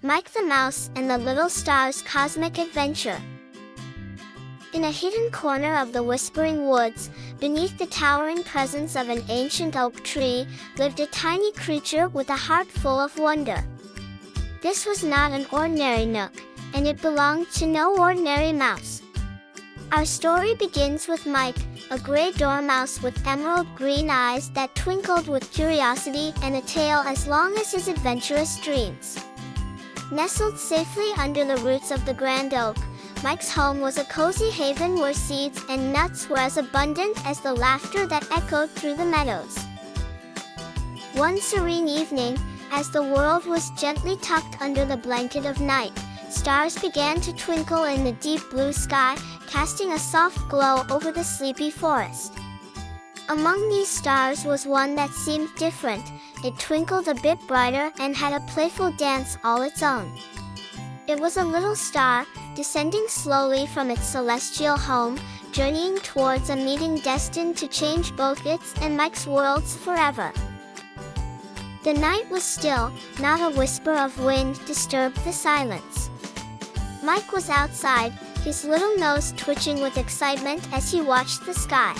Mike the Mouse and the Little Star's Cosmic Adventure. In a hidden corner of the Whispering Woods, beneath the towering presence of an ancient oak tree, lived a tiny creature with a heart full of wonder. This was not an ordinary nook, and it belonged to no ordinary mouse. Our story begins with Mike, a gray dormouse with emerald green eyes that twinkled with curiosity and a tail as long as his adventurous dreams. Nestled safely under the roots of the grand oak, Mike's home was a cozy haven where seeds and nuts were as abundant as the laughter that echoed through the meadows. One serene evening, as the world was gently tucked under the blanket of night, stars began to twinkle in the deep blue sky, casting a soft glow over the sleepy forest. Among these stars was one that seemed different. It twinkled a bit brighter and had a playful dance all its own. It was a little star, descending slowly from its celestial home, journeying towards a meeting destined to change both its and Mike's worlds forever. The night was still, not a whisper of wind disturbed the silence. Mike was outside, his little nose twitching with excitement as he watched the sky.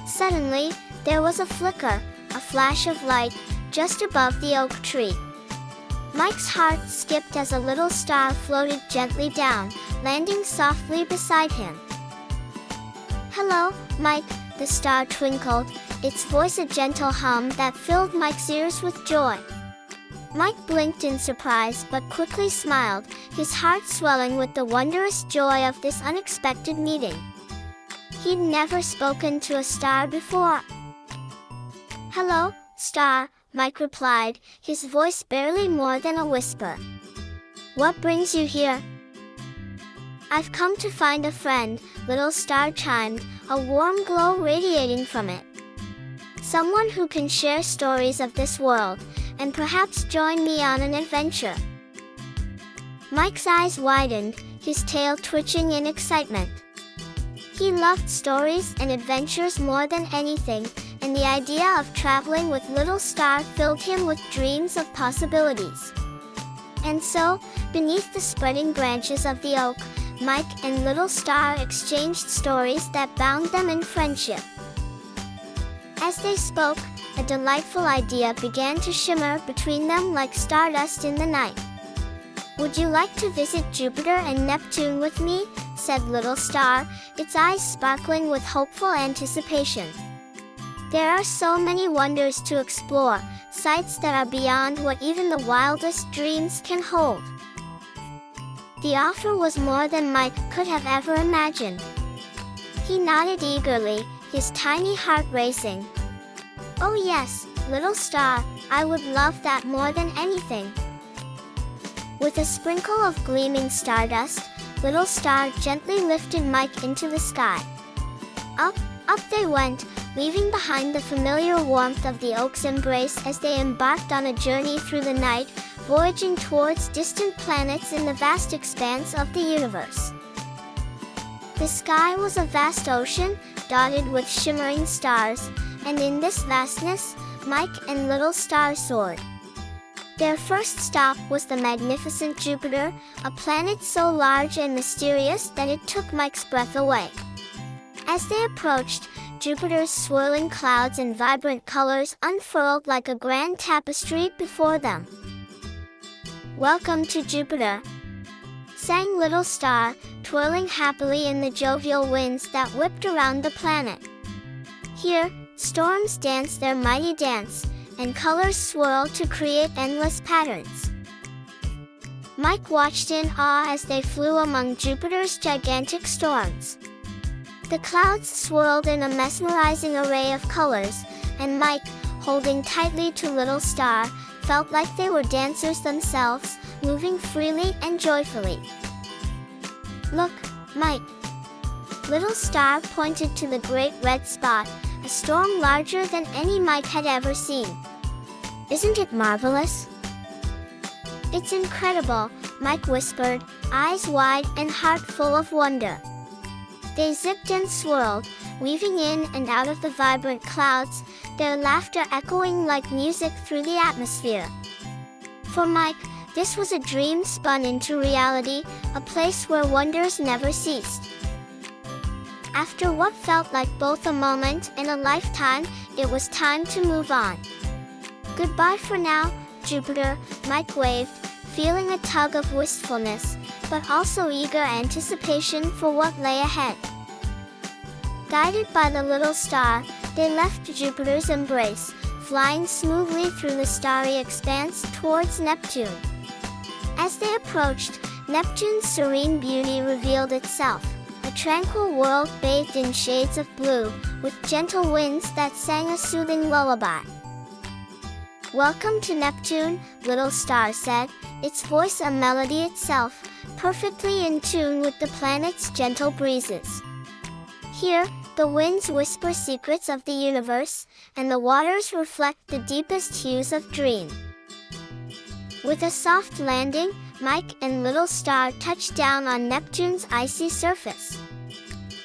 Suddenly, there was a flicker, a flash of light, just above the oak tree. Mike's heart skipped as a little star floated gently down, landing softly beside him. "Hello, Mike," the star twinkled, its voice a gentle hum that filled Mike's ears with joy. Mike blinked in surprise but quickly smiled, his heart swelling with the wondrous joy of this unexpected meeting. He'd never spoken to a star before. "Hello, star," Mike replied, his voice barely more than a whisper. "What brings you here?" "I've come to find a friend," little star chimed, a warm glow radiating from it. "Someone who can share stories of this world, and perhaps join me on an adventure." Mike's eyes widened, his tail twitching in excitement. He loved stories and adventures more than anything, and the idea of traveling with Little Star filled him with dreams of possibilities. And so, beneath the spreading branches of the oak, Mike and Little Star exchanged stories that bound them in friendship. As they spoke, a delightful idea began to shimmer between them like stardust in the night. "Would you like to visit Jupiter and Neptune with me?" said Little Star, its eyes sparkling with hopeful anticipation. "There are so many wonders to explore, sights that are beyond what even the wildest dreams can hold." The offer was more than Mike could have ever imagined. He nodded eagerly, his tiny heart racing. "Oh yes, Little Star, I would love that more than anything." With a sprinkle of gleaming stardust, Little Star gently lifted Mike into the sky. Up they went, leaving behind the familiar warmth of the oak's embrace as they embarked on a journey through the night, voyaging towards distant planets in the vast expanse of the universe. The sky was a vast ocean, dotted with shimmering stars, and in this vastness, Mike and Little Star soared. Their first stop was the magnificent Jupiter, a planet so large and mysterious that it took Mike's breath away. As they approached, Jupiter's swirling clouds and vibrant colors unfurled like a grand tapestry before them. "Welcome to Jupiter," sang Little Star, twirling happily in the jovial winds that whipped around the planet. "Here, storms dance their mighty dance, and colors swirl to create endless patterns." Mike watched in awe as they flew among Jupiter's gigantic storms. The clouds swirled in a mesmerizing array of colors, and Mike, holding tightly to Little Star, felt like they were dancers themselves, moving freely and joyfully. "Look, Mike." Little Star pointed to the great red spot, a storm larger than any Mike had ever seen. "Isn't it marvelous?" "It's incredible," Mike whispered, eyes wide and heart full of wonder. They zipped and swirled, weaving in and out of the vibrant clouds, their laughter echoing like music through the atmosphere. For Mike, This was a dream spun into reality, a place where wonders never ceased. After what felt like both a moment and a lifetime, it was time to move on. "Goodbye for now, Jupiter," Mike waved, feeling a tug of wistfulness, but also eager anticipation for what lay ahead. Guided by the little star, they left Jupiter's embrace, flying smoothly through the starry expanse towards Neptune. As they approached, Neptune's serene beauty revealed itself, a tranquil world bathed in shades of blue, with gentle winds that sang a soothing lullaby. "Welcome to Neptune," little star said, its voice a melody itself, perfectly in tune with the planet's gentle breezes. "Here, the winds whisper secrets of the universe, and the waters reflect the deepest hues of dream." With a soft landing, Mike and little star touched down on Neptune's icy surface.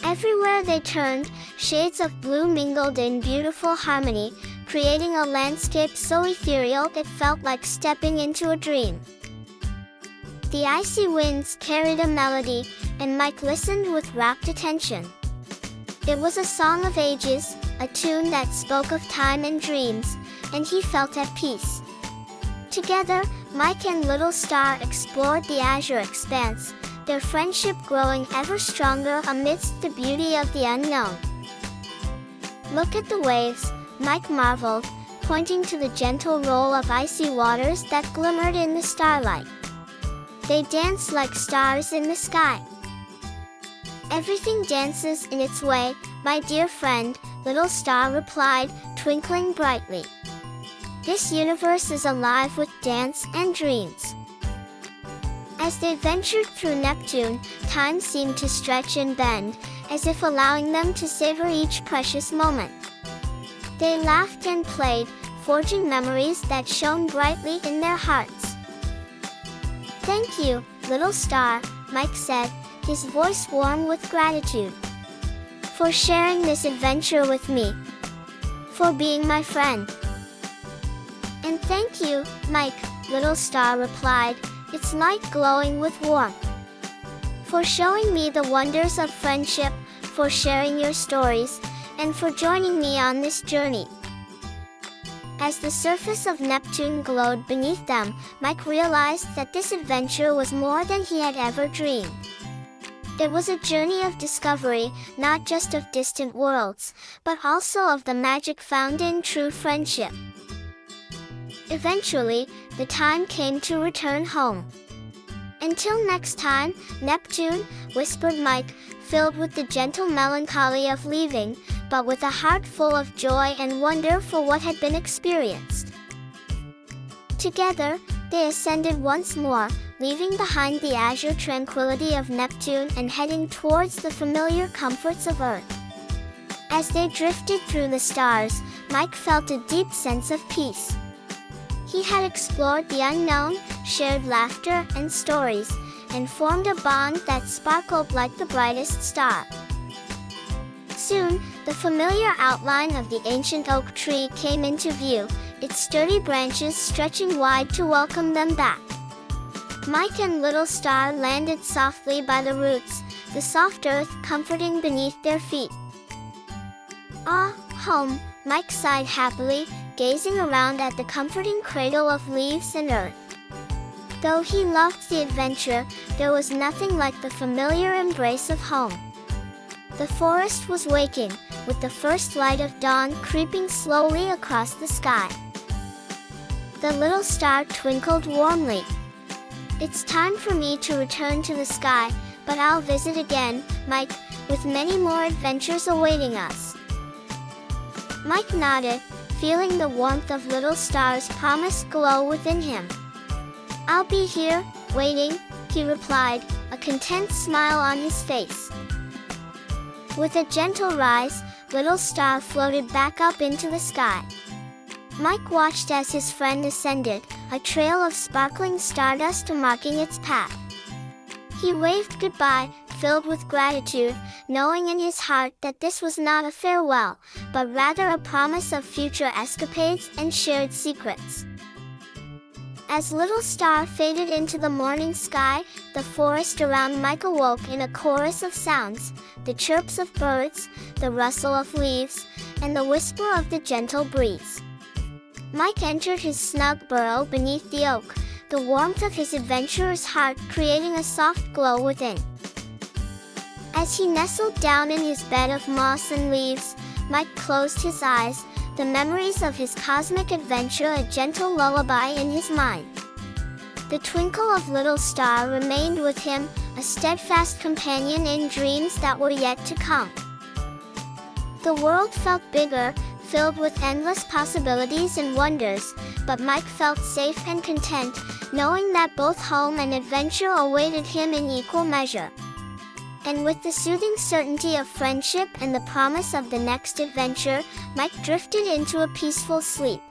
Everywhere they turned, shades of blue mingled in beautiful harmony, creating a landscape so ethereal it felt like stepping into a dream. The icy winds carried a melody, and Mike listened with rapt attention. It was a song of ages, a tune that spoke of time and dreams, and he felt at peace. Together, Mike and little star explored the azure expanse, their friendship growing ever stronger amidst the beauty of the unknown. "Look at the waves," Mike marveled, pointing to the gentle roll of icy waters that glimmered in the starlight. "They dance like stars in the sky." "Everything dances in its way, my dear friend," little star replied, twinkling brightly. "This universe is alive with dance and dreams." As they ventured through Neptune, time seemed to stretch and bend, as if allowing them to savor each precious moment. They laughed and played, forging memories that shone brightly in their hearts. "Thank you, little star," Mike said, his voice warm with gratitude. "For sharing this adventure with me. For being my friend." "And thank you, Mike," little star replied, its light glowing with warmth. "For showing me the wonders of friendship, for sharing your stories, and for joining me on this journey." As the surface of Neptune glowed beneath them, Mike realized that this adventure was more than he had ever dreamed. It was a journey of discovery, not just of distant worlds, but also of the magic found in true friendship. Eventually, the time came to return home. "Until next time, Neptune," whispered Mike, filled with the gentle melancholy of leaving, but with a heart full of joy and wonder for what had been experienced. Together, they ascended once more, leaving behind the azure tranquility of Neptune and heading towards the familiar comforts of Earth. As they drifted through the stars, Mike felt a deep sense of peace. He had explored the unknown, shared laughter and stories, and formed a bond that sparkled like the brightest star. Soon, the familiar outline of the ancient oak tree came into view, its sturdy branches stretching wide to welcome them back. Mike and little star landed softly by the roots, the soft earth comforting beneath their feet. "Ah, home," Mike sighed happily, gazing around at the comforting cradle of leaves and earth. Though he loved the adventure, there was nothing like the familiar embrace of home. The forest was waking, with the first light of dawn creeping slowly across the sky. The little star twinkled warmly. "It's time for me to return to the sky, but I'll visit again, Mike, with many more adventures awaiting us." Mike nodded, feeling the warmth of little star's promise glow within him. "I'll be here, waiting," he replied, a content smile on his face. With a gentle rise, little star floated back up into the sky. Mike watched as his friend ascended, a trail of sparkling stardust marking its path. He waved goodbye, filled with gratitude, knowing in his heart that this was not a farewell, but rather a promise of future escapades and shared secrets. As Little Star faded into the morning sky, the forest around Mike awoke in a chorus of sounds, the chirps of birds, the rustle of leaves, and the whisper of the gentle breeze. Mike entered his snug burrow beneath the oak, the warmth of his adventurer's heart creating a soft glow within. As he nestled down in his bed of moss and leaves, Mike closed his eyes, the memories of his cosmic adventure a gentle lullaby in his mind. The twinkle of Little Star remained with him, a steadfast companion in dreams that were yet to come. The world felt bigger, filled with endless possibilities and wonders, but Mike felt safe and content, knowing that both home and adventure awaited him in equal measure. And with the soothing certainty of friendship and the promise of the next adventure, Mike drifted into a peaceful sleep.